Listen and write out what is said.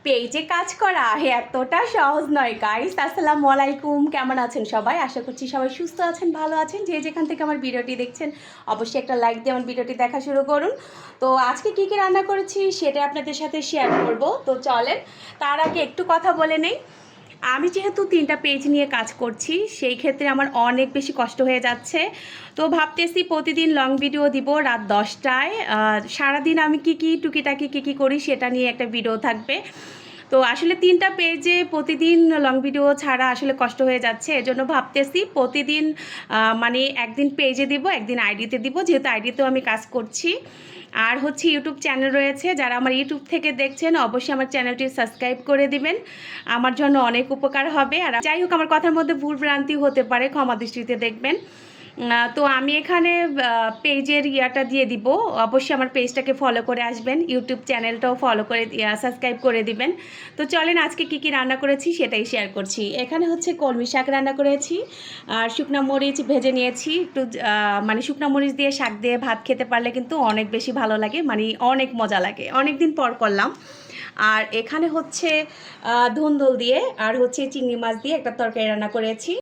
পেজে কাজ করা এতটা সহজ নয় গাইস। আসসালামু আলাইকুম, কেমন আছেন সবাই? আশা করছি সবাই সুস্থ আছেন, ভালো আছেন। যে যেখান থেকে আমার ভিডিওটি দেখছেন অবশ্যই একটা লাইক দিয়ে আমার ভিডিওটি দেখা শুরু করুন। তো আজকে কী কী রান্না করেছি সেটা আপনাদের সাথে শেয়ার করব। তো চলেন, তার আগে একটু কথা বলে নেই। আমি যেহেতু 3টা পেজ নিয়ে কাজ করছি, সেই ক্ষেত্রে আমার অনেক বেশি কষ্ট হয়ে যাচ্ছে। তো ভাবতেছি প্রতিদিন লং ভিডিও দিব রাত 10টায়। সারাদিন আমি কী টুকিটাকি কী করি সেটা নিয়ে একটা ভিডিও থাকবে। তো আসলে 3টা পেজে প্রতিদিন লং ভিডিও ছাড়া আসলে কষ্ট হয়ে যাচ্ছে। এজন্য ভাবতেছি প্রতিদিন মানে একদিন পেজে দিব, একদিন আইডিতে দিব, যেহেতু আইডিতেও আমি কাজ করছি। আর হচ্ছে ইউটিউব চ্যানেল রয়েছে, যারা আমার ইউটিউব থেকে দেখছেন অবশ্যই আমার চ্যানেলটি সাবস্ক্রাইব করে দিবেন, আমার জন্য অনেক উপকার হবে। আর যাই হোক, আমার কথার মধ্যে ভুল ভ্রান্তি হতে পারে, ক্ষমা দৃষ্টিতে দেখবেন। তো আমি এখানে পেজের ইয়াটা দিয়ে দিব, অবশ্যই আমার পেজটাকে ফলো করে আসবেন, ইউটিউব চ্যানেলটাও ফলো করে সাবস্ক্রাইব করে দিবেন। তো চলেন আজকে কী রান্না করেছি সেটাই শেয়ার করছি। এখানে হচ্ছে কলমি শাক রান্না করেছি, আর শুকনো মরিচ ভেজে নিয়েছি একটু। মানে শুকনো মরিচ দিয়ে শাক দিয়ে ভাত খেতে পারলে কিন্তু অনেক বেশি ভালো লাগে, মানে অনেক মজা লাগে। অনেক দিন পর করলাম। আর এখানে হচ্ছে ধুন্দুল দিয়ে আর হচ্ছে চিংড়ি মাছ দিয়ে একটা তরকারি রান্না করেছি।